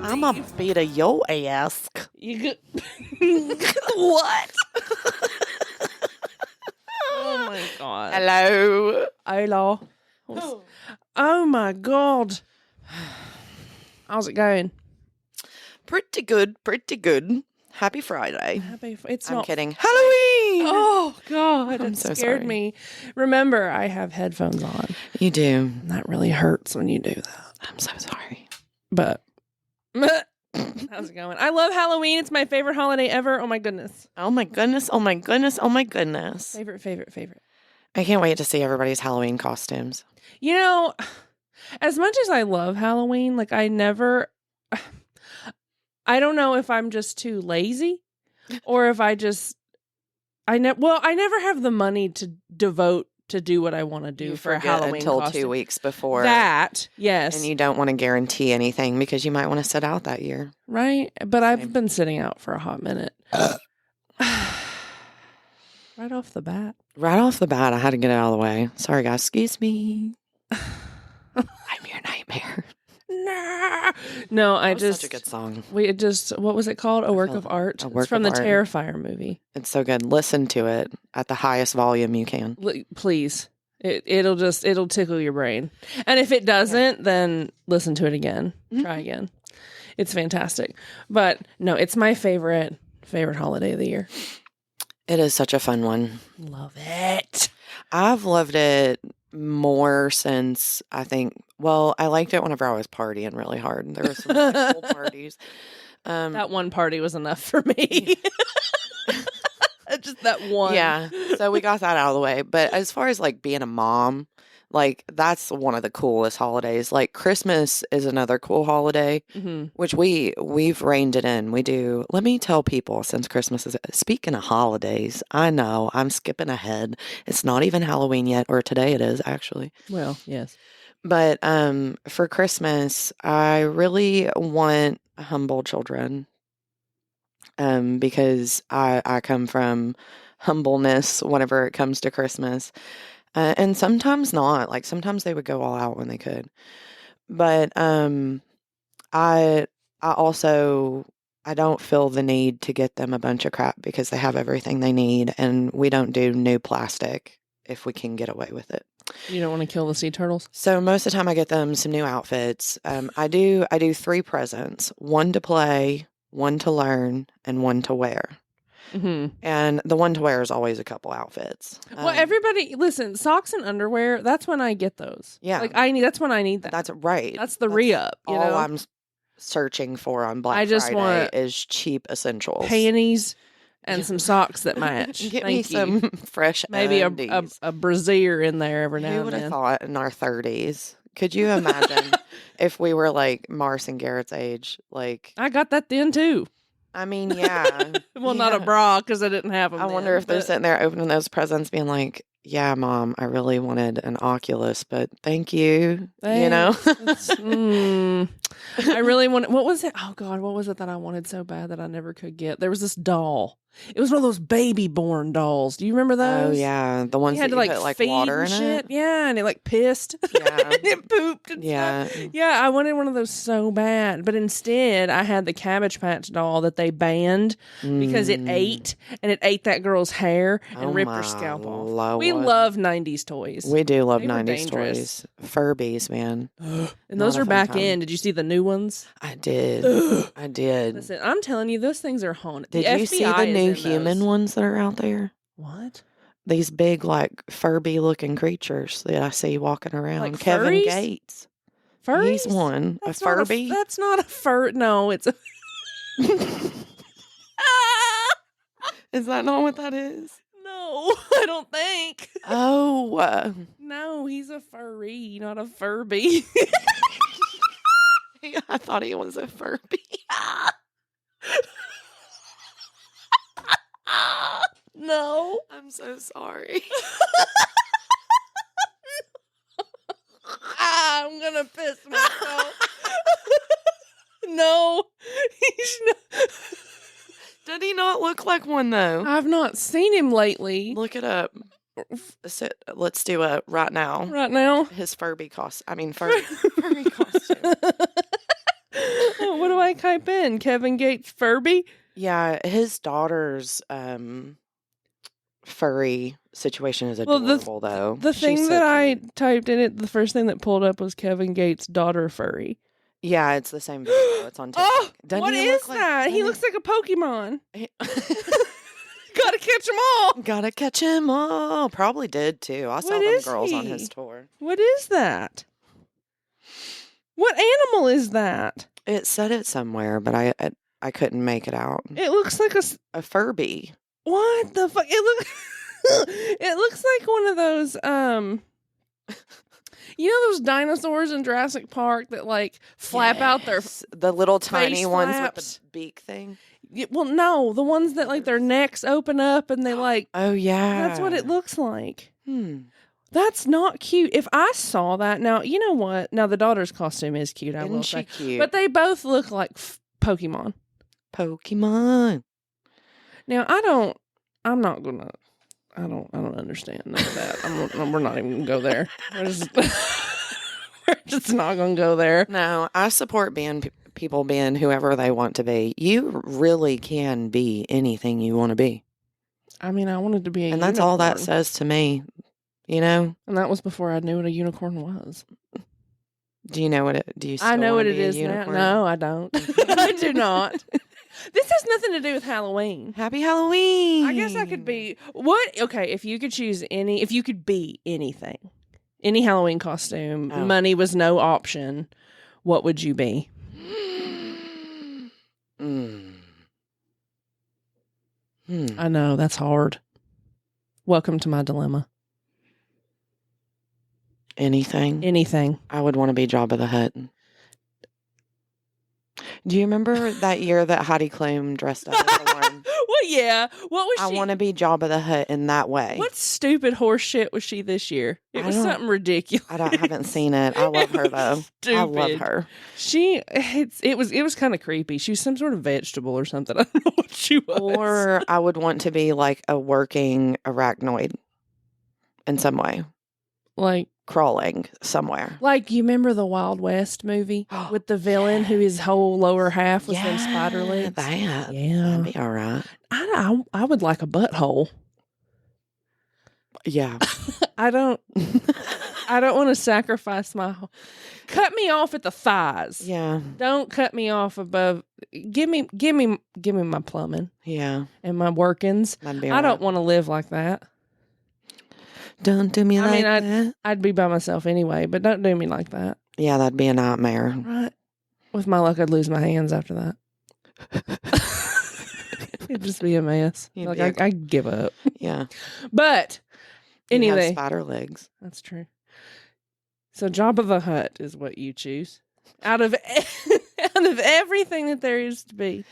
I'm a beat of your ass. You could... What? Oh my God. Hello. Hello. Oh my God. How's it going? Pretty good. Pretty good. Happy Friday. It's I'm not kidding. Halloween. Oh God, I'm it so scared sorry. me. Remember, I have headphones on. You do. And that really hurts when you do that. I'm so sorry. But how's it going? I love Halloween. It's my favorite holiday ever. Oh my goodness. Oh my goodness. Oh my goodness. Oh my goodness. Favorite. I can't wait to see everybody's Halloween costumes. You know, as much as I love Halloween, like I don't know if I'm just too lazy or if I never have the money to devote to do what I want to do You for a forget Halloween until costume. 2 weeks before. That, yes. And you don't want to guarantee anything because you might want to sit out that year. Right? But Same. I've been sitting out for a hot minute. Right off the bat. Right off the bat, I had to get it out of the way. Sorry, guys. Excuse me. I'm your nightmare. Nah. No, That was such a good song. What was it called? A Work of Art? Work It's from of the Art. Terrifier movie. It's so good. Listen to it at the highest volume you can. Please. It'll tickle your brain. And if it doesn't, then listen to it again. Mm-hmm. Try again. It's fantastic. But no, it's my favorite holiday of the year. It is such a fun one. Love it. I've loved it more since I liked it whenever I was partying really hard. There were some really cool parties. That one party was enough for me. Just that one. Yeah. So we got that out of the way. But as far as like being a mom, like that's one of the coolest holidays. Like Christmas is another cool holiday, which we've reined it in. We do. Let me tell people, since Christmas is, speaking of holidays, I know I'm skipping ahead. It's not even Halloween yet, or today it is actually. Well, yes. But for Christmas, I really want humble children. Because I come from humbleness whenever it comes to Christmas. And sometimes not. Like sometimes they would go all out when they could. But I don't feel the need to get them a bunch of crap because they have everything they need, and we don't do new plastic if we can get away with it. You don't want to kill the sea turtles? So most of the time I get them some new outfits. I do 3 presents, one to play, one to learn, and one to wear. Mm-hmm. And the one to wear is always a couple outfits. Well, everybody, listen, socks and underwear, that's when I get those. Yeah. Like that's when I need that. That's right. That's the re-up, you all know? I'm searching for on Black Friday is cheap essentials. Panties and some socks that match. Get me some fresh maybe undies. a brassiere in there every now and then. Who would have thought in our 30s? Could you imagine if we were like Mars and Garrett's age? Like I got that then too. I mean, yeah. Well, not a bra because I didn't have them. I wonder if they're sitting there opening those presents being like, yeah, Mom, I really wanted an Oculus, but thank you. Thanks. You know? I really wanted, what was it? Oh God, what was it that I wanted so bad that I never could get? There was this doll. It was one of those baby born dolls. Do you remember those? Oh yeah, the ones that you put like water in it. Yeah, and it like pissed. Yeah, and it pooped. And stuff. Yeah. I wanted one of those so bad, but instead I had the Cabbage Patch doll that they banned because it ate that girl's hair and ripped her scalp off. Lord. We love '90s toys. We do love '90s toys. Furbies, man. And those are back in. Did you see the new ones? I did. I did. Listen, I'm telling you, those things are haunted. Did you see the new human ones that are out there? What? These big, like, Furby-looking creatures that I see walking around. Like Kevin furries? Gates. Furries? He's one. That's a Furby? That's not a fur. No, it's a... Is that not what that is? No, I don't think. Oh. No, he's a furry, not a Furby. I thought he was a Furby. No. I'm so sorry. I'm gonna piss myself. No, he's not. Did he not look like one, though? I've not seen him lately. Look it up. Let's do it right now. Right now? His Furby costume. What do I type in? Kevin Gates Furby? Yeah, his daughter's furry situation is adorable, though. The thing that I typed in it, the first thing that pulled up was Kevin Gates' daughter furry. Yeah, it's the same video. It's on TikTok. What is that? He looks like a Pokemon. Gotta catch them all. Gotta catch him all. Probably did, too. I saw them girls on his tour. What is that? What animal is that? It said it somewhere, but I couldn't make it out. It looks like a Furby. What the fuck? It looks like one of those you know those dinosaurs in Jurassic Park that like flap out the little tiny ones with the beak thing? Well, no, the ones that like their necks open up and they like oh yeah. That's what it looks like. That's not cute. If I saw that, now, you know what? Now, the daughter's costume is cute, I will say. Cute? But they both look like Pokemon. Now, I don't understand none of that. We're not even going to go there. We're just not going to go there. No, I support people being whoever they want to be. You really can be anything you want to be. I mean, I wanted to be a unicorn. And that's all that says to me. You know? And that was before I knew what a unicorn was. Do you know what do you still I know what it is now. No, I don't. I do not. This has nothing to do with Halloween. Happy Halloween. I guess I could be okay, if you could be anything. Any Halloween costume, money was no option, what would you be? I know, that's hard. Welcome to my dilemma. Anything. I would want to be Jabba the Hutt. Do you remember that year that Heidi Klum dressed up as a worm? Well, yeah. What was she? I want to be Jabba the Hutt in that way. What stupid horse shit was she this year? It was something ridiculous. I haven't seen it. I love her though. Stupid. I love her. It was kind of creepy. She was some sort of vegetable or something. I don't know what she was. Or I would want to be like a working arachnoid in some way. Like crawling somewhere. Like, you remember the Wild West movie with the villain who his whole lower half was them spider legs? That'd be all right. I would like a butthole. Yeah. I don't want to sacrifice cut me off at the thighs. Yeah. Don't cut me off above. Give me my plumbing. Yeah. And my workings. I don't want to live like that. Don't do me like that. I'd be by myself anyway, but don't do me like that. Yeah, that'd be a nightmare. Right. With my luck, I'd lose my hands after that. It'd just be a mess. I'd give up. Yeah. But anyway. Spider legs. That's true. So Jabba the Hutt is what you choose. Out of everything that there is to be.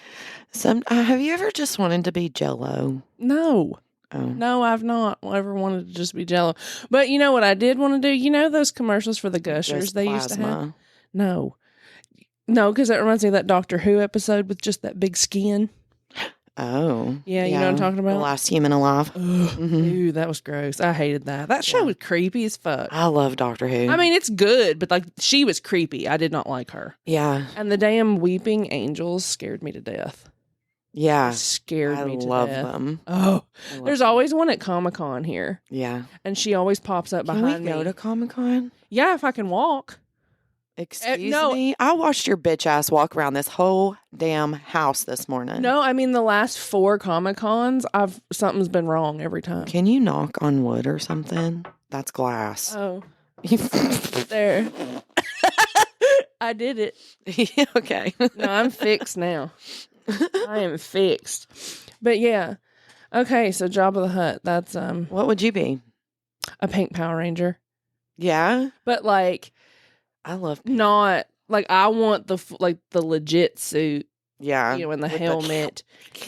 Have you ever just wanted to be Jell-O? No. Oh. No, I've not ever wanted to just be Jell-O. But you know what I did want to do? You know those commercials for the Gushers they used to have? No, because that reminds me of that Doctor Who episode with just that big skin. Oh. Yeah, you know what I'm talking about? The Last Human Alive. Ooh, that was gross. I hated that. That show was creepy as fuck. I love Doctor Who. I mean, it's good, but like, she was creepy. I did not like her. Yeah. And the damn weeping angels scared me to death. Yeah. Scared me to death. I love them. Oh, there's always one at Comic-Con here. Yeah. And she always pops up behind me. Can we go to Comic-Con? Yeah, if I can walk. Excuse me? I watched your bitch ass walk around this whole damn house this morning. No, I mean the last 4 Comic-Cons, something's been wrong every time. Can you knock on wood or something? That's glass. Oh. There. I did it. Yeah, okay. No, I'm fixed now. I am fixed. But yeah. Okay, so Jabba the Hutt. That's what would you be? A pink Power Ranger. Yeah. But like, I love pink. Not like, I want the legit suit. Yeah. You know, and the helmet.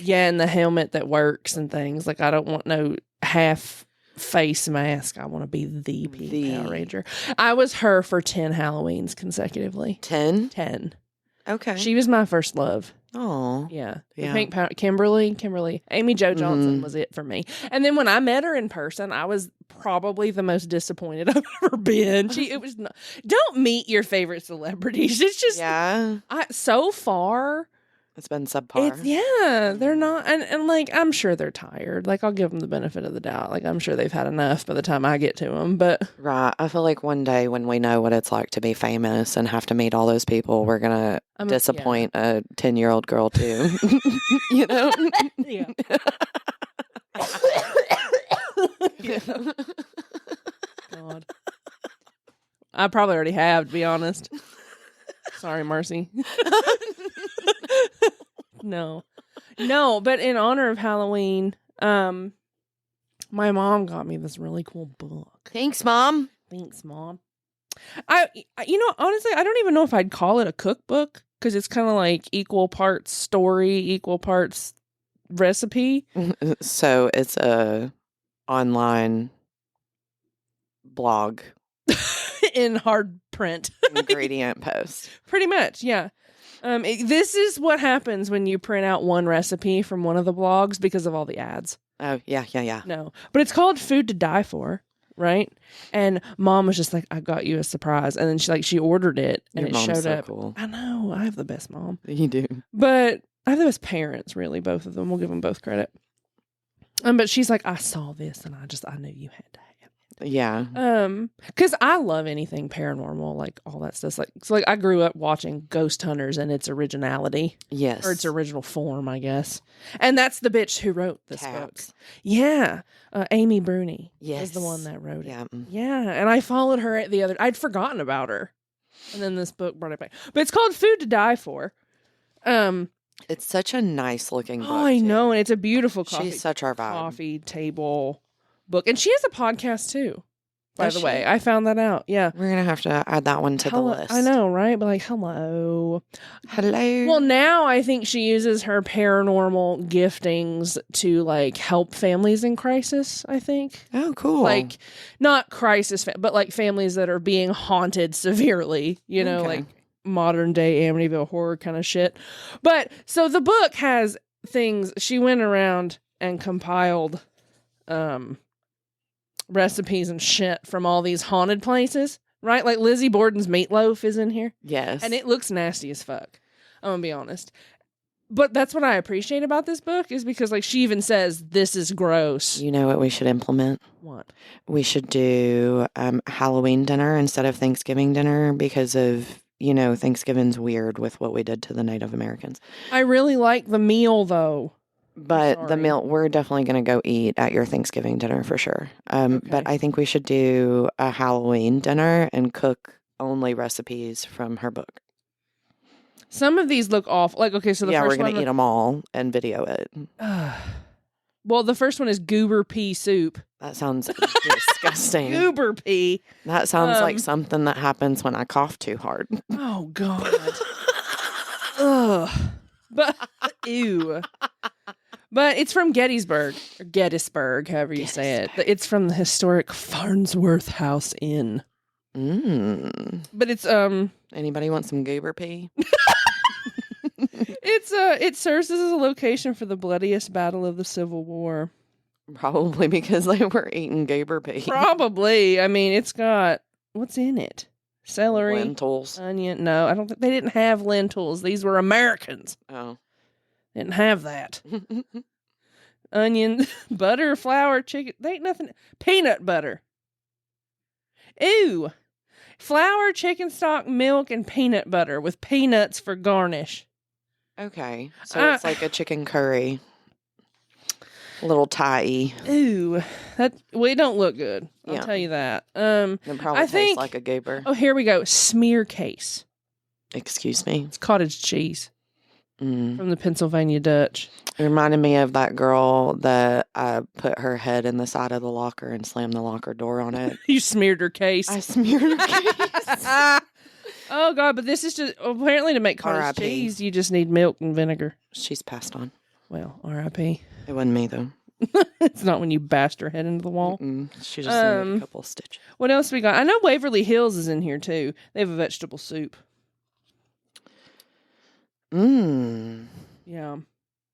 And the helmet that works and things. Like, I don't want no half face mask. I want to be the pink Power Ranger. I was her for 10 Halloweens consecutively. 10? 10. Okay. She was my first love. Oh. Yeah. Yeah. The pink powder. Kimberly. Amy Jo Johnson was it for me. And then when I met her in person, I was probably the most disappointed I've ever been. Don't meet your favorite celebrities. It's just, so far, it's been subpar. They're not, and like, I'm sure they're tired. Like, I'll give them the benefit of the doubt. Like, I'm sure they've had enough by the time I get to them, but. Right. I feel like one day when we know what it's like to be famous and have to meet all those people, we're going to disappoint a 10-year-old girl too. You know? Yeah. God. I probably already have, to be honest. Sorry, Marcy. No, but in honor of Halloween, my mom got me this really cool book. Thanks, Mom. I honestly, I don't even know if I'd call it a cookbook because it's kind of like equal parts story, equal parts recipe. So it's a online blog in hard print ingredient post. Pretty much, yeah. This is what happens when you print out one recipe from one of the blogs because of all the ads. Oh, yeah. No, but it's called Food to Die For, right? And Mom was just like, I got you a surprise. And then she ordered it and it showed up. Cool. I know, I have the best mom. You do. But I have the best parents, really, both of them. We'll give them both credit. But she's like, I saw this and I knew you had to have it. Yeah. Because I love anything paranormal, like all that stuff. So I grew up watching Ghost Hunters and its originality. Yes. Or its original form, I guess. And that's the bitch who wrote this book. Yeah. Amy Bruni. Yes. Is the one that wrote it. Yeah. And I followed her I'd forgotten about her. And then this book brought it back. But it's called Food to Die For. It's such a nice looking book. Oh, I know. And it's a beautiful She's such our vibe. Coffee table book. And she has a podcast too, by the way. I found that out. Yeah. We're going to have to add that one to the list. I know, right? But like, hello. Well, now I think she uses her paranormal giftings to like help families in crisis, I think. Oh, cool. Like, not crisis, but like families that are being haunted severely, like modern day Amityville horror kind of shit. But so the book has things, she went around and compiled recipes and shit from all these haunted places, right? Like Lizzie Borden's meatloaf is in here. Yes. And it looks nasty as fuck. I'm gonna be honest. But that's what I appreciate about this book is because like she even says this is gross. You know what we should implement? What? We should do Halloween dinner instead of Thanksgiving dinner because of, Thanksgiving's weird with what we did to the Native Americans. I really like the meal though. But the meal, we're definitely going to go eat at your Thanksgiving dinner for sure. But I think we should do a Halloween dinner and cook only recipes from her book. Some of these look awful. Like, okay, so the first one... we're going to eat them all and video it. Well, the first one is goober pea soup. That sounds disgusting. Goober pea. That sounds like something that happens when I cough too hard. Oh, God. Ugh. But, ew. But it's from Gettysburg, or Gettysburg, however you say it. It's from the historic Farnsworth House Inn. But it's Anybody want some goober pea? It serves as a location for the bloodiest battle of the Civil War. Probably because they were eating goober pea. Probably. I mean, it's got what's in it? Celery, lentils, onion. No, I don't think they didn't have lentils. These were Americans. Oh. Didn't have that. Onion, butter, flour, chicken. They ain't nothing. Peanut butter. Ew. Flour, chicken stock, milk, and peanut butter with peanuts for garnish. Okay. So it's like a chicken curry. A little Thai. Ooh. It don't look good. I'll tell you that. It probably tastes like a goober. Oh, here we go. Smear case. Excuse me? It's cottage cheese. From the Pennsylvania Dutch. It reminded me of that girl that put her head in the side of the locker and slammed the locker door on it. You smeared her case. I smeared her case. Oh, God, but this is just, apparently to make cottage cheese, you just need milk and vinegar. She's passed on. Well, R.I.P. It wasn't me, though. It's not when you bashed her head into the wall. She just made a couple of stitches. What else we got? I know Waverly Hills is in here, too. They have a vegetable soup. Yeah.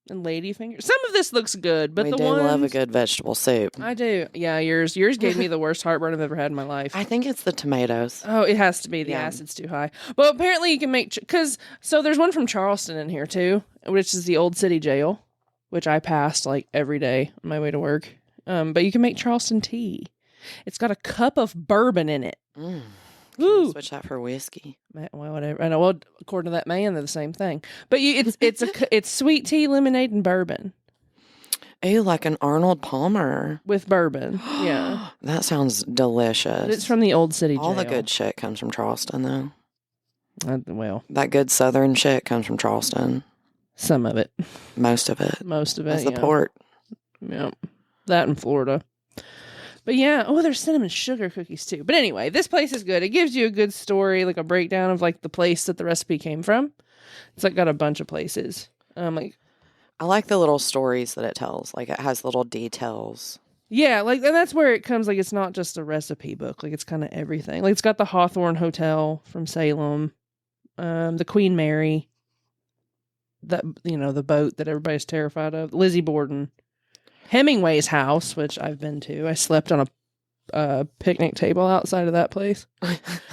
And ladyfinger. Some of this looks good, but we the do ones... love a good vegetable soup. I do. Yeah, yours gave me the worst heartburn I've ever had in my life. I think it's the tomatoes. Oh, it has to be. The acid's too high. Well, apparently you can make... So there's one from Charleston in here, too, which is the Old City Jail, which I passed, like, every day on my way to work. But you can make Charleston tea. It's got a cup of bourbon in it. Ooh. Switch that for whiskey. Well, whatever. I know. Well, according to that man, they're the same thing. But it's sweet tea, lemonade, and bourbon. Ooh, like an Arnold Palmer with bourbon. Yeah, that sounds delicious. But it's from the Old City Jail. All the good shit comes from Charleston, though. Well, that good Southern shit comes from Charleston. Some of it. Most of it. That's the port. Yep. That in Florida. But yeah, there's cinnamon sugar cookies too. But anyway, this place is good. It gives you a good story, like a breakdown of like the place that the recipe came from. It's like got a bunch of places. I like the little stories that it tells. Like it has little details. Yeah, like, and that's where it comes. Like, it's not just a recipe book. Like, it's kind of everything. Like, it's got the Hawthorne Hotel from Salem, the Queen Mary, that the boat that everybody's terrified of, Lizzie Borden. Hemingway's house, which I've been to. I slept on a picnic table outside of that place.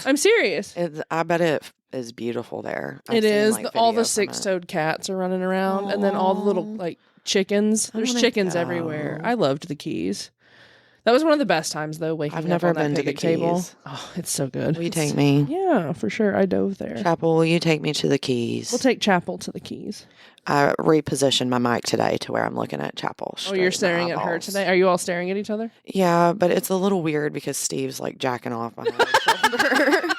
I'm serious. I bet it is beautiful there. It is. All the six-toed cats are running around. Aww. And then all the little, like, chickens. There's chickens everywhere. I loved the Keys. That was one of the best times, though, waking up on that picnic table. I've never been to the Keys. Oh, it's so good. Will you take me? Yeah, for sure. I dove there. Chapel, will you take me to the Keys? We'll take Chapel to the Keys. I repositioned my mic today to where I'm looking at Chapel. Oh, you're staring at her today? Are you all staring at each other? Yeah, but it's a little weird because Steve's like jacking off behind his shoulder.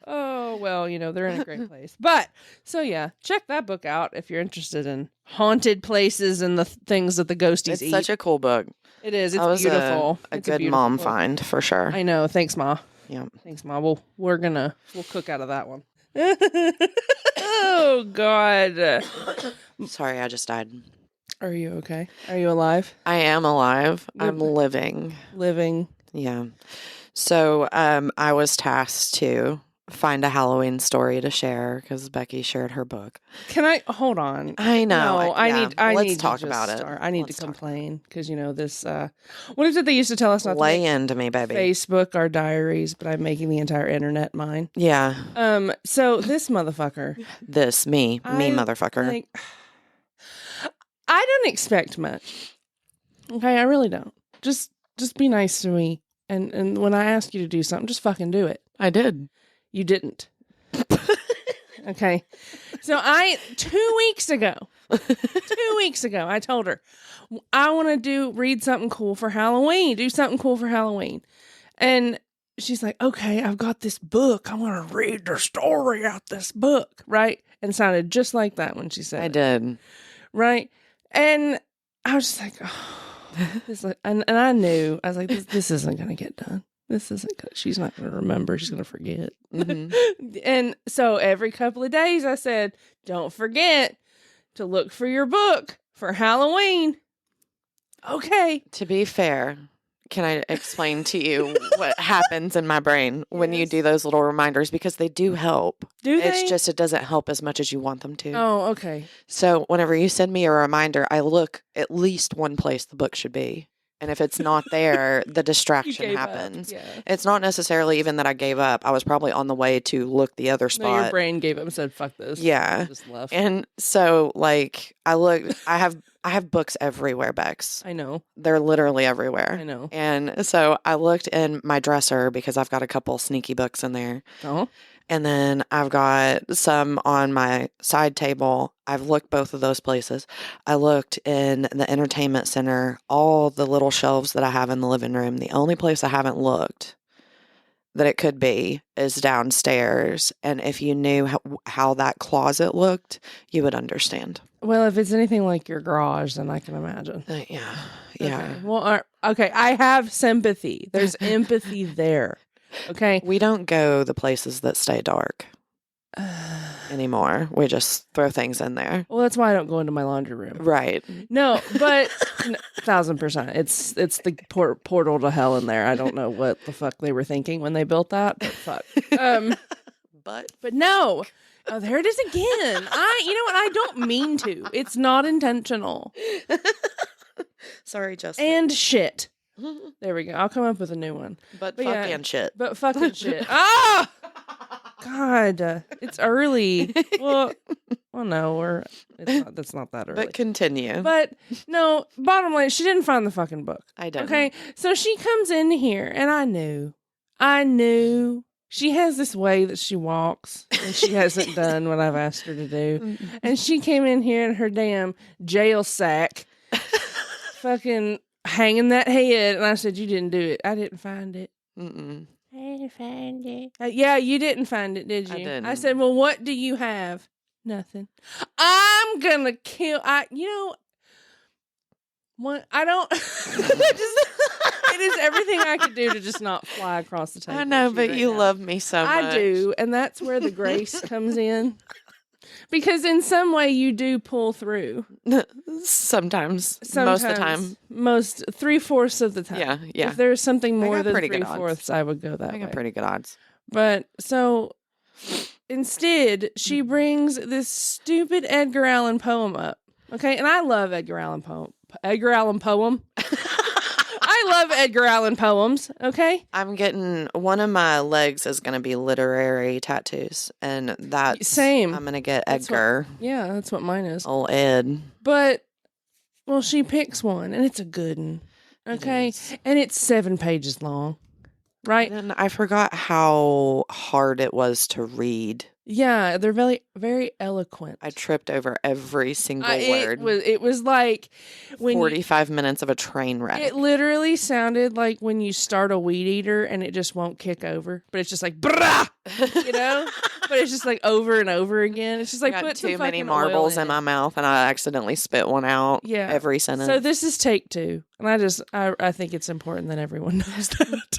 Oh, well, they're in a great place. But, so yeah, check that book out if you're interested in haunted places and the things that the ghosties eat. It's such a cool book. It is. It's beautiful. It's a good mom find for sure. I know. Thanks, Ma. Yeah. Thanks, Ma. We'll cook out of that one. Oh, God. Sorry, I just died. Are you okay? Are you alive? I am alive. I'm living. Living. Yeah. So I was tasked to find a Halloween story to share because Becky shared her book. Can I hold on? I know. No, I Let's need talk to about it. I need to complain because this. What is it they used to tell us not lay to into me, baby? Facebook our diaries, but I'm making the entire internet mine. Yeah. So this motherfucker. Me motherfucker. Like, I don't expect much. Okay, I really don't. Just be nice to me, and when I ask you to do something, just fucking do it. I did. You didn't. Okay. So 2 weeks ago, I told her, I want to read something cool for Halloween. Do something cool for Halloween. And she's like, okay, I've got this book. I want to read the story out this book. Right? And sounded just like that when she said I did. Right? And I was just like, oh. And I knew. I was like, this isn't going to get done. This isn't good. She's not going to remember. She's going to forget. Mm-hmm. And so every couple of days I said, don't forget to look for your book for Halloween. Okay. To be fair, can I explain to you what happens in my brain when you do those little reminders? Because they do help. Do they? It's just it doesn't help as much as you want them to. Oh, okay. So whenever you send me a reminder, I look at least one place the book should be. And if it's not there, the distraction happens. Yeah. It's not necessarily even that I gave up. I was probably on the way to look the other spot. No, your brain gave up and said, fuck this. Yeah. Just left. And so, like, I have books everywhere, Bex. I know. They're literally everywhere. I know. And so I looked in my dresser because I've got a couple sneaky books in there. Oh. And then I've got some on my side table. I've looked both of those places. I looked in the entertainment center, all the little shelves that I have in the living room. The only place I haven't looked that it could be is downstairs. And if you knew how that closet looked, you would understand. Well, if it's anything like your garage, then I can imagine. Yeah. Yeah. Okay. Well, okay. I have sympathy. There's empathy there. Okay. We don't go the places that stay dark anymore. We just throw things in there. Well, that's why I don't go into my laundry room. Right. No, but 1,000%. It's the portal to hell in there. I don't know what the fuck they were thinking when they built that, but fuck. But no, Oh, there it is again. You know what? I don't mean to. It's not intentional. Sorry, Justin. And shit. There we go. I'll come up with a new one. But fucking shit. But fucking shit. Ah! God, it's early. Well, no, that's not that early. But continue. But no, bottom line, she didn't find the fucking book. I didn't. Okay, so she comes in here, and I knew. She has this way that she walks, and she hasn't done what I've asked her to do. And she came in here in her damn jail sack, fucking hanging that head. And I said, "You didn't do it. I didn't find it." Mm-mm. I didn't find it. Yeah, you didn't find it, did you? I didn't. I said, "Well, what do you have?" Nothing. I'm gonna kill. I don't. It is everything I could do to just not fly across the table. I know, but you love me so much. I do, and that's where the grace comes in. Because in some way you do pull through. Sometimes. Most of the time. 3/4 of the time. Yeah. If there's something more than 3/4, I would go that way. I got pretty good odds. But so instead, she brings this stupid Edgar Allan poem up. Okay, and I love Edgar Allan poem. I love Edgar Allan poems, okay? I'm getting, one of my legs is going to be literary tattoos, and that's... Same. I'm going to get Edgar. That's what mine is. Old Ed. But, well, she picks one, and it's a good one, okay? And it's 7 pages long, right? And I forgot how hard it was to read. Yeah, they're very, very eloquent. I tripped over every single word. It was like when 45 minutes of a train wreck. It literally sounded like when you start a weed eater and it just won't kick over, but it's just like brah, you know. But it's just like over and over again. It's just like put too many marbles in my mouth, and I accidentally spit one out. Yeah, every sentence. So this is take 2, and I think it's important that everyone knows that.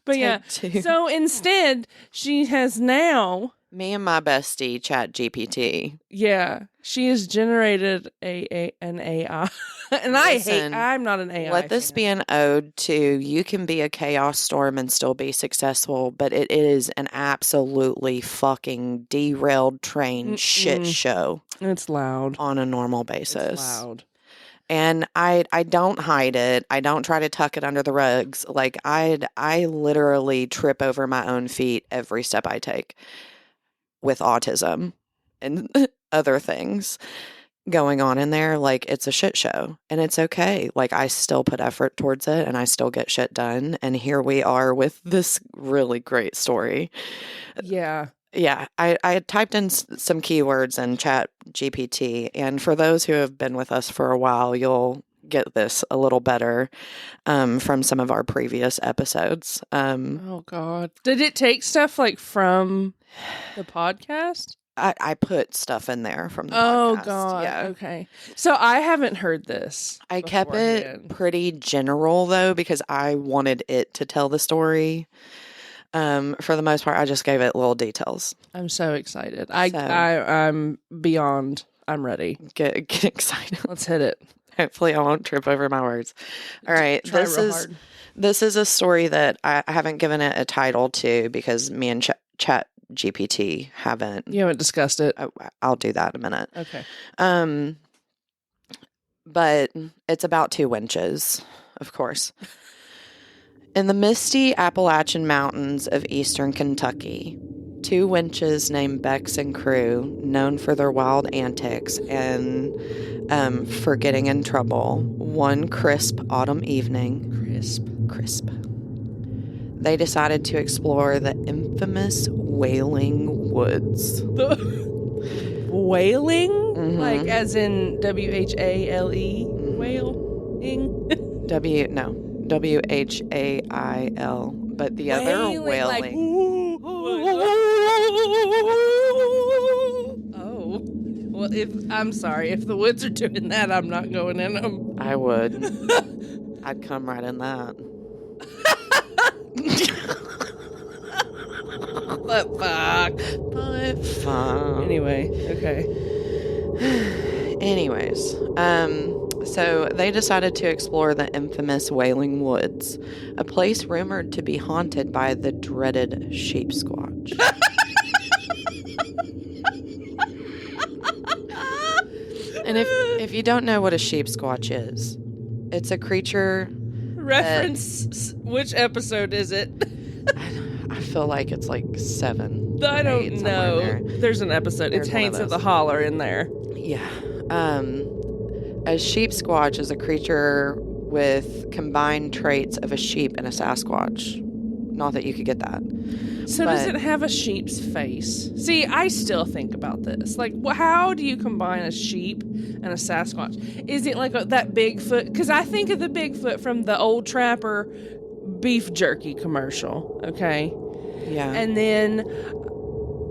But take 2. So instead, she has now. Me and my bestie, Chat GPT. Yeah, she has generated an AI, and I'm not an AI. Let this be an ode to you can be a chaos storm and still be successful, but it is an absolutely fucking derailed train shit show. It's loud on a normal basis. It's loud. And I don't hide it. I don't try to tuck it under the rugs. Like I literally trip over my own feet every step I take. With autism and other things going on in there, like it's a shit show, and it's okay. Like I still put effort towards it, and I still get shit done. And here we are with this really great story. Yeah. I typed in some keywords in Chat GPT, and for those who have been with us for a while, you'll get this a little better from some of our previous episodes. Oh God, did it take stuff like from the podcast? I put stuff in there from the podcast. Oh God, yeah. Okay. So I haven't heard this. I kept it pretty general though, because I wanted it to tell the story. For the most part, I just gave it little details. I'm so excited. I'm beyond. I'm ready. Get excited. Let's hit it. Hopefully I won't trip over my words. All right. This is a story that I haven't given it a title to because me and Chat GPT haven't. You haven't discussed it? I'll do that in a minute. Okay. But it's about 2 winches, of course. In the misty Appalachian Mountains of eastern Kentucky, 2 winches named Bex and Crew, known for their wild antics and for getting in trouble, one crisp autumn evening. Crisp. They decided to explore the infamous Wailing Woods. The Wailing? Mm-hmm. Like as in WHALE? Wailing? WHAIL, but the other wailing. Like, oh, well, I'm sorry, if the woods are doing that, I'm not going in them. I would. I'd come right in that. But fuck. Anyway, okay. Anyways, so they decided to explore the infamous Wailing Woods, a place rumored to be haunted by the dreaded sheep squatch. And if you don't know what a sheep squatch is, it's a creature. Reference which episode is it? I feel like it's like 7. I don't know. There's an episode. It's Haints of the Holler in there. Yeah. A sheep squatch is a creature with combined traits of a sheep and a Sasquatch. Not that you could get that. So does it have a sheep's face? See, I still think about this. Like, how do you combine a sheep and a Sasquatch? Is it like that Bigfoot? Because I think of the Bigfoot from the old Trapper beef jerky commercial, okay? Yeah. And then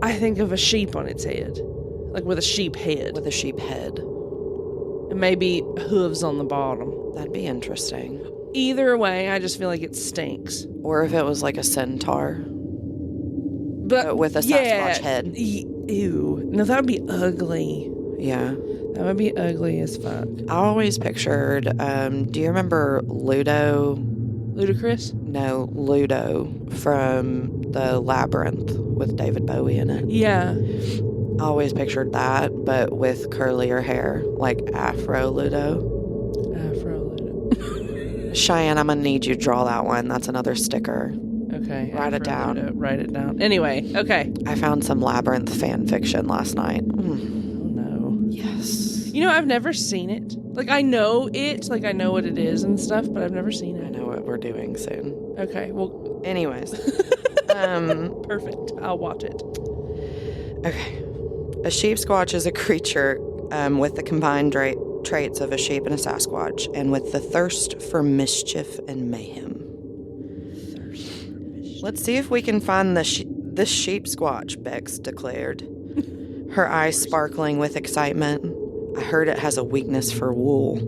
I think of a sheep on its head. Like with a sheep head. With a sheep head. And maybe hooves on the bottom. That'd be interesting. Either way, I just feel like it stinks. Or if it was like a centaur. But with a Sasquatch head. Ew. No, that would be ugly. Yeah. That would be ugly as fuck. I always pictured, do you remember Ludo? Ludacris? No, Ludo from the Labyrinth with David Bowie in it. Yeah. I always pictured that, but with curlier hair, like Afro Ludo. Cheyenne, I'm going to need you to draw that one. That's another sticker. Okay. Write it down. Ludo. Write it down. Anyway, okay. I found some Labyrinth fan fiction last night. Oh, no. Yes. You know, I've never seen it. Like, I know it. Like, I know what it is and stuff, but I've never seen it. I know what we're doing soon. Okay, well. Anyways. Perfect. I'll watch it. Okay. A sheep squatch is a creature with the combined traits of a sheep and a Sasquatch, and with the thirst for mischief and mayhem. Let's see if we can find this sheep squatch, Bex declared, her eyes sparkling with excitement. I heard it has a weakness for wool.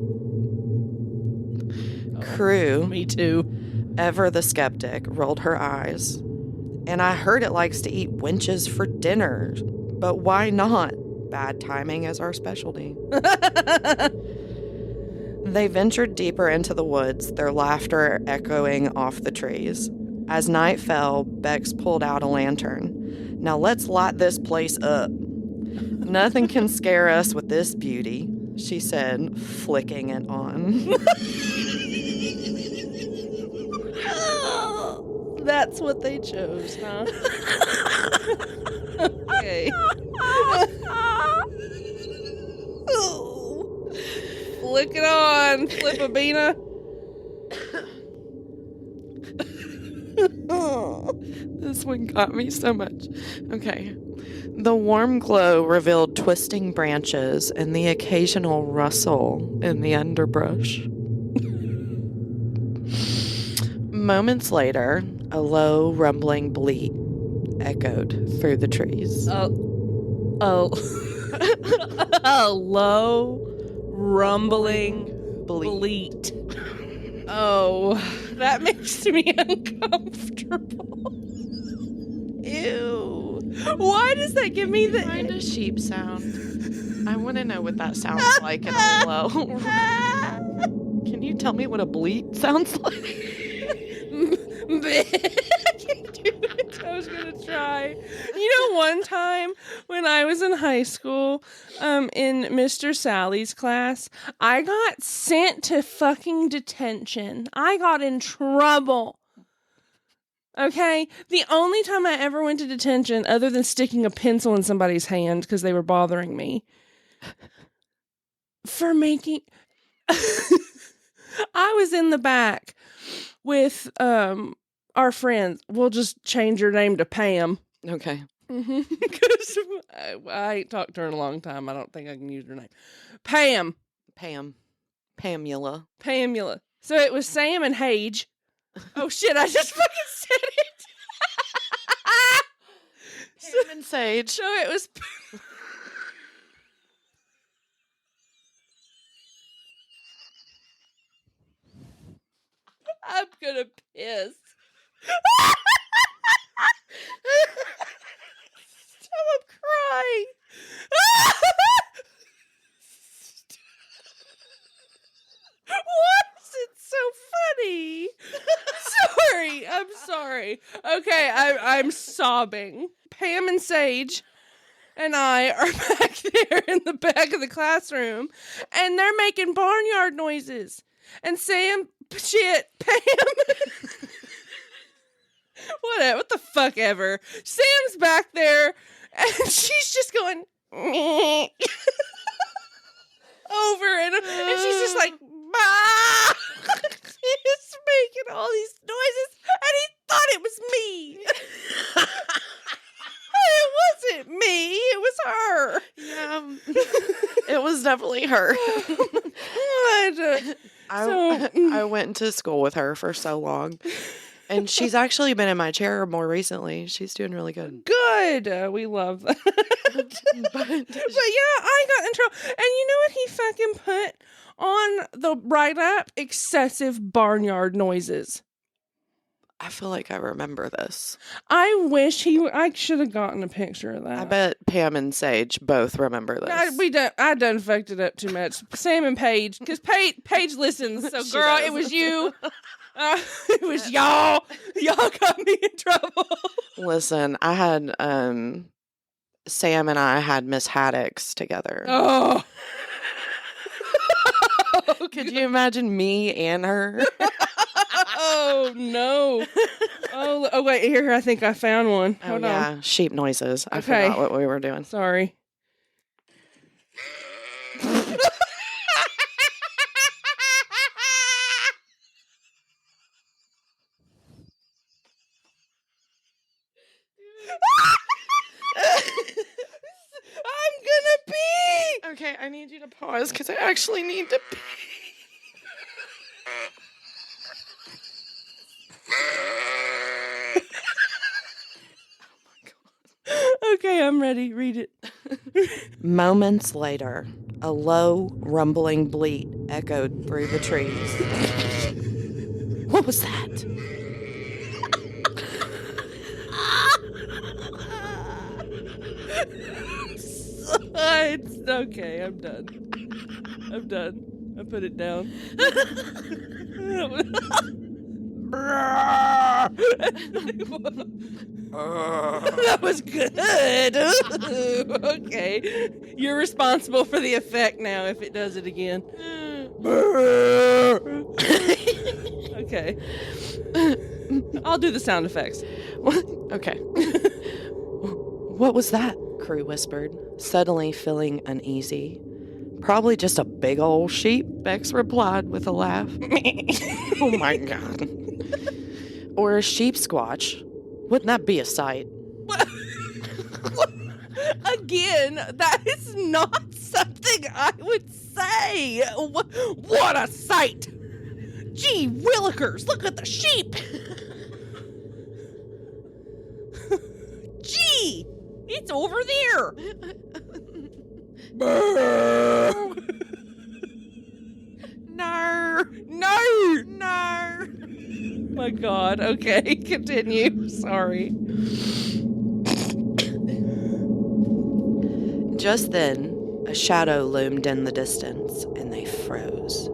Crew, me too, ever the skeptic, rolled her eyes. And I heard it likes to eat winches for dinner, but why not? Bad timing is our specialty. They ventured deeper into the woods, their laughter echoing off the trees. As night fell, Bex pulled out a lantern. Now let's light this place up. Nothing can scare us with this beauty, she said, flicking it on. That's what they chose, huh? Okay. Flick it on, Flip-a-Beena. This one got me so much. Okay. The warm glow revealed twisting branches and the occasional rustle in the underbrush. Moments later, a low, rumbling bleat echoed through the trees. A low, rumbling bleat. Oh, that makes me uncomfortable. Ew. Why does that give me the... Find a sheep sound. I want to know what that sounds like in a low. Can you tell me what a bleat sounds like? I was gonna try. You know, one time when I was in high school, in Mr. Sally's class, I got sent to fucking detention. I got in trouble. Okay? The only time I ever went to detention, other than sticking a pencil in somebody's hand because they were bothering me, for making... I was in the back with our friends. We'll just change your name to Pam. Okay. Because I ain't talked to her in a long time. I don't think I can use her name. Pam. Pamula. So it was Sam and Hage. Oh shit, I just fucking said it. Sam and Sage. So it was... I'm gonna piss. I'm crying. Why is it so funny? I'm sorry. Okay, I'm sobbing. Pam and Sage and I are back there in the back of the classroom, and they're making barnyard noises. And Pam, what the fuck ever. Sam's back there, and she's just going over and she's just like, bah! She's making all these noises, and he thought it was me. It wasn't me. It was her. Yeah, it was definitely her. I went to school with her for so long, and she's actually been in my chair more recently. She's doing really good. Good. We love that. but yeah, I got in trouble. And you know what he fucking put on the write-up? Excessive barnyard noises. I feel like I remember this. I wish I should have gotten a picture of that. I bet Pam and Sage both remember this. I done fucked it up too much. Sam and Paige, because Paige listens. So girl, it was you. It was y'all. Y'all got me in trouble. Listen, I had Sam and I had Miss Haddocks together. Oh. Could you imagine me and her? Oh no! Oh wait, here I think I found one. Hold on. Sheep noises. I forgot what we were doing. Sorry. I'm gonna pee. Okay, I need you to pause because I actually need to pee. Okay, I'm ready. Read it. Moments later, a low, rumbling bleat echoed through the trees. What was that? It's okay. I'm done. I put it down. That was good. Okay. You're responsible for the effect now if it does it again. Okay. I'll do the sound effects. Okay. What was that? Crew whispered, suddenly feeling uneasy. Probably just a big old sheep, Bex replied with a laugh. Oh my God. Or a sheep squatch. Wouldn't that be a sight? Again, that is not something I would say. What a sight! Gee willikers, look at the sheep! Gee, it's over there! No! My God, okay, continue. Sorry. Just then, a shadow loomed in the distance, and they froze.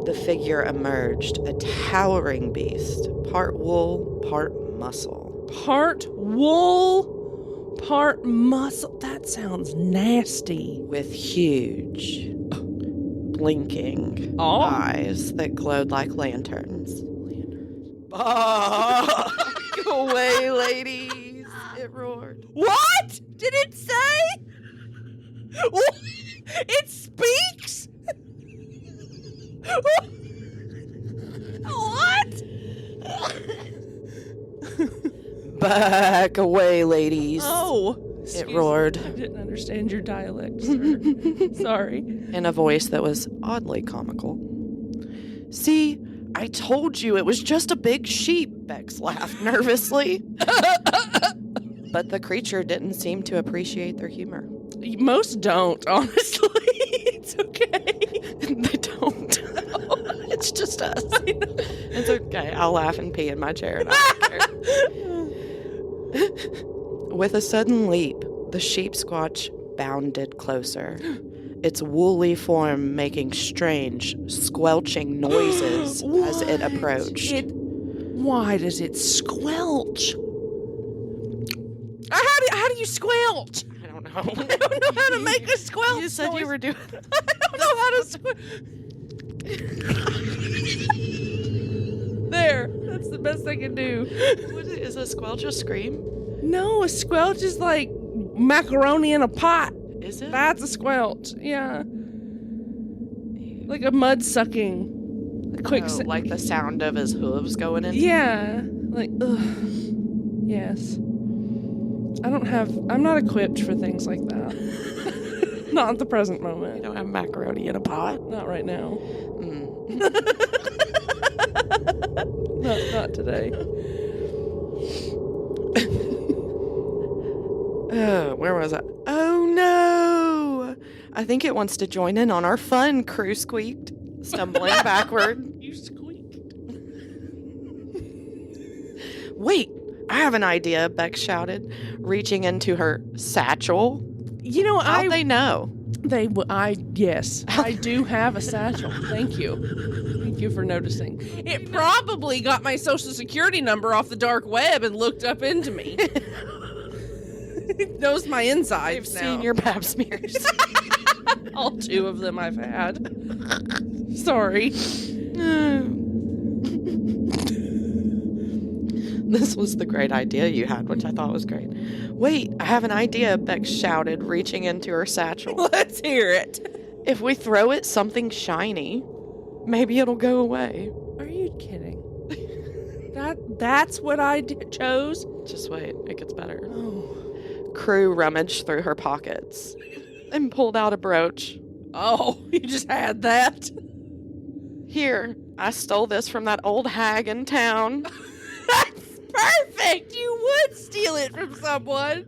The figure emerged, a towering beast, part wool, part muscle. Part wool, part muscle. That sounds nasty. With huge, blinking eyes that glowed like lanterns. Oh, go away, ladies. It roared. What? Did it say? It speaks? What? Back away, ladies. Oh. It roared. I didn't understand your dialect, sir. Sorry. In a voice that was oddly comical. See, I told you it was just a big sheep, Bex laughed nervously. But the creature didn't seem to appreciate their humor. Most don't, honestly. It's okay. They don't. It's just us. It's okay. I'll laugh and pee in my chair and I don't care. With a sudden leap, the sheep squatch bounded closer, its woolly form making strange, squelching noises as it approached. Why does it squelch? How do you squelch? I don't I don't know how to make a squelch. You said you were doing. I don't know how to squelch. There. That's the best I can do. What is a squelch a scream? No, a squelch is like macaroni in a pot. Is it? That's a squelch. Yeah. Like a mud sucking. Like the sound of his hooves going in? Yeah. Like, ugh. Yes. I'm not equipped for things like that. Not at the present moment. You don't have macaroni in a pot? Not right now. Not today. Where was I? Oh no! I think it wants to join in on our fun. Crew squeaked, stumbling backward. You squeaked. Wait, I have an idea, Beck shouted, reaching into her satchel. You know, How'd they know? Yes, I do have a satchel. Thank you. Thank you for noticing. It probably got my social security number off the dark web and looked up into me. It knows my insides now. I've seen your pap smears. All 2 of them I've had. Sorry. This was the great idea you had, which I thought was great. Wait, I have an idea, Beck shouted, reaching into her satchel. Let's hear it. If we throw it something shiny, maybe it'll go away. Are you kidding? That's what I chose? Just wait, it gets better. Oh. Crew rummaged through her pockets and pulled out a brooch. Oh, you just had that? Here, I stole this from that old hag in town. That's perfect! You would steal it from someone.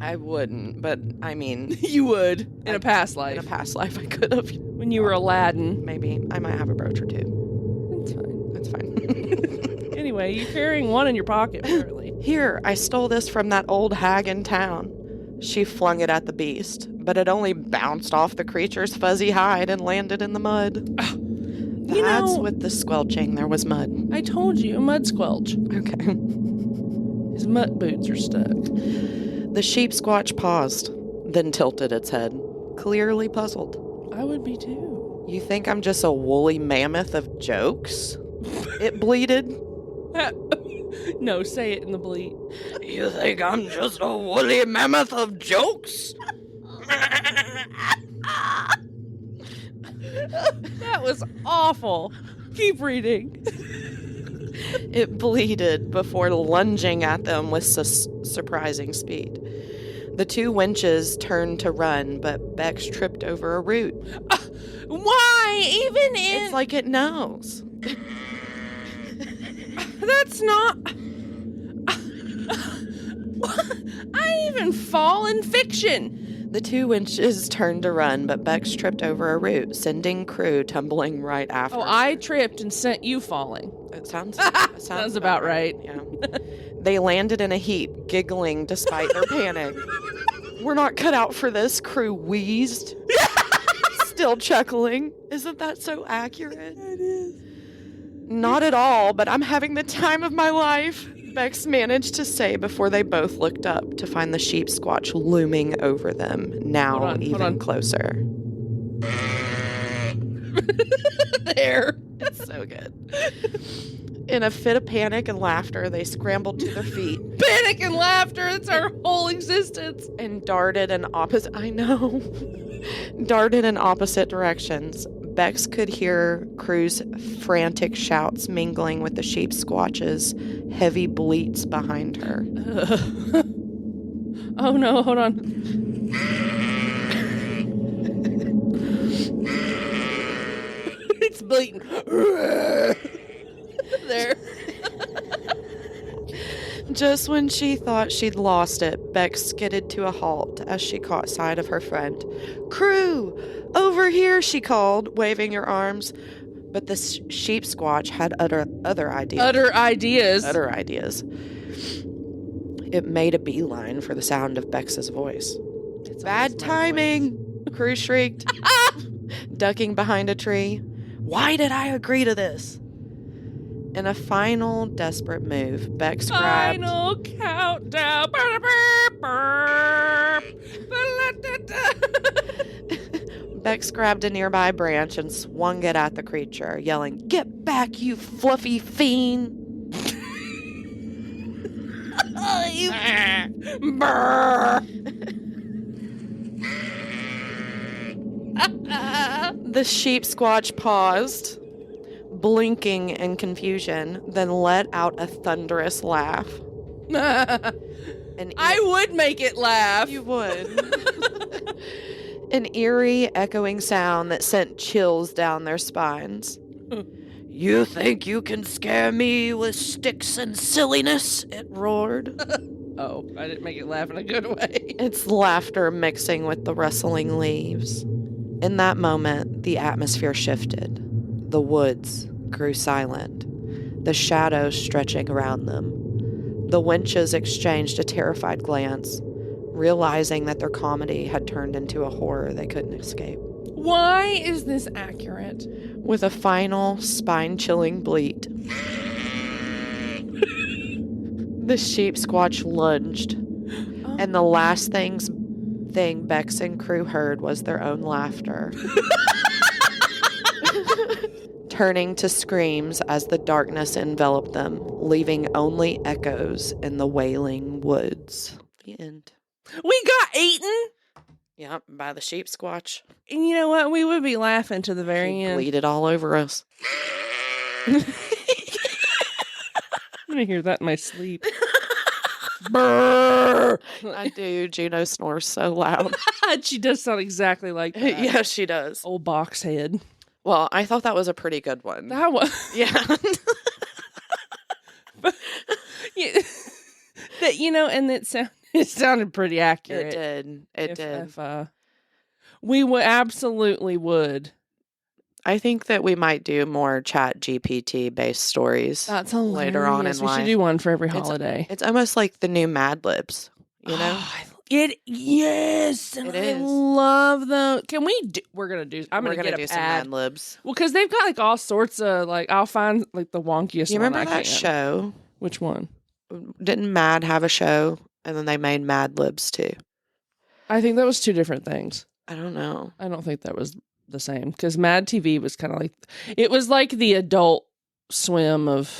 I wouldn't, but I mean... You would. In a past life. In a past life, I could have. When you were Aladdin. Maybe. I might have a brooch or 2. That's fine. That's fine. Anyway, you're carrying one in your pocket, apparently. Here, I stole this from that old hag in town. She flung it at the beast, but it only bounced off the creature's fuzzy hide and landed in the mud. That's with the squelching. There was mud. I told you, a mud squelch. Okay. His mutt boots are stuck. The sheep squatch paused, then tilted its head, clearly puzzled. I would be too. You think I'm just a woolly mammoth of jokes? It bleated. No, say it in the bleat. You think I'm just a woolly mammoth of jokes? That was awful. Keep reading. It bleated before lunging at them with surprising speed. The 2 winches turned to run, but Bex tripped over a root. Why? Even in... It's like it knows. That's not... I even fall in fiction. The 2 winches turned to run, but Bex tripped over a root, sending Crew tumbling right after. Oh, I tripped and sent you falling. It sounds about right. Yeah. They landed in a heap, giggling despite their panic. We're not cut out for this, Crew wheezed. Still chuckling. Isn't that so accurate? It is. Not at all, but I'm having the time of my life, Bex managed to say before they both looked up to find the sheep squatch looming over them, now even closer. There. It's so good. In a fit of panic and laughter, they scrambled to their feet. Panic and laughter, it's our whole existence. And darted in opposite directions. Bex could hear Crew's frantic shouts mingling with the sheep squatch's heavy bleats behind her. Oh no, hold on. It's bleating. There. Just when she thought she'd lost it, Bex skidded to a halt as she caught sight of her friend. Crew! Over here, she called, waving her arms. But the sheep squatch had other ideas. Utter ideas. It made a beeline for the sound of Bex's voice. It's Bad timing! Crew shrieked, ducking behind a tree. Why did I agree to this? In a final, desperate move, Bex grabbed... Final countdown! Bex grabbed a nearby branch and swung it at the creature, yelling, "Get back, you fluffy fiend!" The sheep squatch paused, blinking in confusion, then let out a thunderous laugh. I would make it laugh. You would. An eerie, echoing sound that sent chills down their spines. "You think you can scare me with sticks and silliness?" it roared. Oh, I didn't make it laugh in a good way. Its laughter mixing with the rustling leaves. In that moment, the atmosphere shifted. The woods grew silent, the shadows stretching around them. The wenches exchanged a terrified glance, realizing that their comedy had turned into a horror they couldn't escape. Why is this accurate? With a final, spine-chilling bleat, the sheep squatch lunged, and the last thing Bex and crew heard was their own laughter. Turning to screams as the darkness enveloped them, leaving only echoes in the wailing woods. The end. We got eaten? Yep, by the sheep squatch. And you know what? We would be laughing to the very end. Bleated all over us. I'm going to hear that in my sleep. Brrr. I do. Juno snores so loud. She does sound exactly like that. Yeah, she does. Old box head. Well, I thought that was a pretty good one. That was. Yeah. Yeah. That, and it sounded pretty accurate. It did. We would absolutely would. I think that we might do more Chat GPT based stories. That's hilarious. Later on in life. We should do one for every holiday. It's almost like the new Mad Libs, Yes, and it I is. love them. Can we do? We're gonna do. I'm gonna do some ad. Mad Libs. Well, because they've got all sorts of I'll find the wonkiest. You remember that show? Which one? Didn't Mad have a show, and then they made Mad Libs too? I think that was two different things. I don't know. I don't think that was the same because Mad TV was kind of it was like the Adult Swim of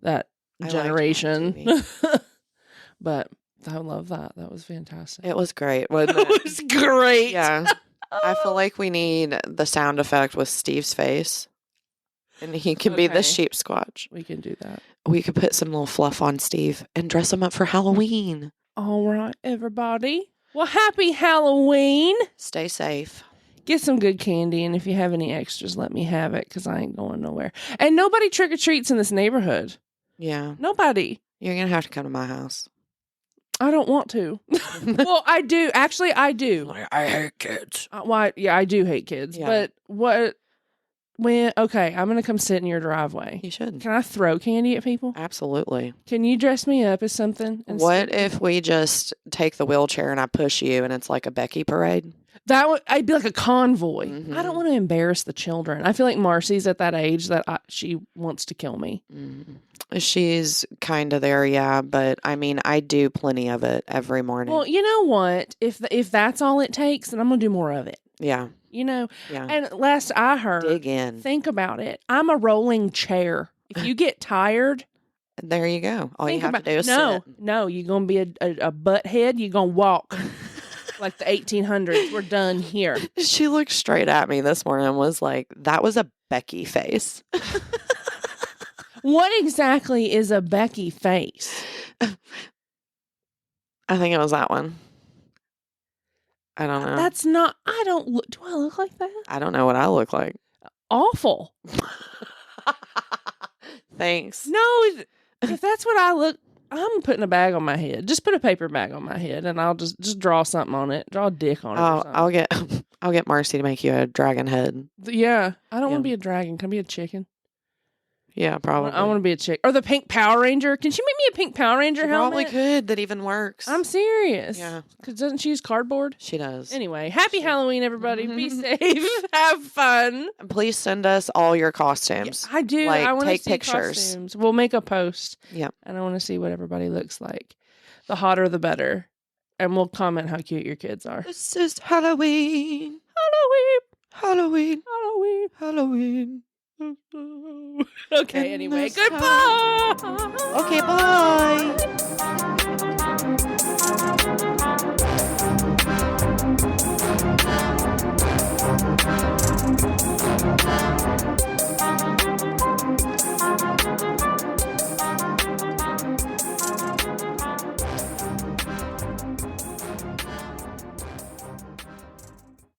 that generation. But I love that. That was fantastic. It was great, wasn't it? It was great. Yeah. I feel like we need the sound effect with Steve's face. And he can be the sheep squatch. We can do that. We could put some little fluff on Steve and dress him up for Halloween. All right, everybody. Well, happy Halloween. Stay safe. Get some good candy, and if you have any extras, let me have it, because I ain't going nowhere. And nobody trick-or-treats in this neighborhood. Yeah. Nobody. You're going to have to come to my house. I don't want to. Well, I do. Actually, I do. I hate kids. Yeah, I do hate kids. Yeah. But okay, I'm going to come sit in your driveway. You should. Can I throw candy at people? Absolutely. Can you dress me up as something? What if we just take the wheelchair and I push you and it's like a Becky parade? I'd be like a convoy. Mm-hmm. I don't want to embarrass the children. I feel like Marcy's at that age that she wants to kill me. Mm-hmm. She's kind of there, yeah. But I mean, I do plenty of it every morning. Well, you know what? If that's all it takes, then I'm going to do more of it. Yeah. Yeah. And last I heard, dig in. Think about it. I'm a rolling chair. If you get tired, there you go. All you have to do is sit. No, you're going to be a butt head. You're going to walk like the 1800s. We're done here. She looked straight at me this morning and was like, that was a Becky face. What exactly is a Becky face? I think it was that one. I don't know. That's not, do I look like that? I don't know what I look like. Awful. Thanks. No, if that's what I look, I'm putting a bag on my head. Just put a paper bag on my head and I'll just draw something on it. Draw a dick on it. Oh, I'll get Marcy to make you a dragon head. Yeah. I don't want to be a dragon. Can I be a chicken? Yeah, probably. I want to be a chick. Or the pink Power Ranger. Can she make me a pink Power Ranger helmet? Probably could. That even works. I'm serious. Yeah. Because doesn't she use cardboard? She does. Anyway, happy Halloween, everybody. Be safe. Have fun. And please send us all your costumes. Yeah, I do. I want to take see pictures. Costumes. We'll make a post. Yep. And I want to see what everybody looks like. The hotter, the better. And we'll comment how cute your kids are. This is Halloween. Halloween. Halloween. Halloween. Halloween. Okay, anyway. Goodbye. Okay, bye.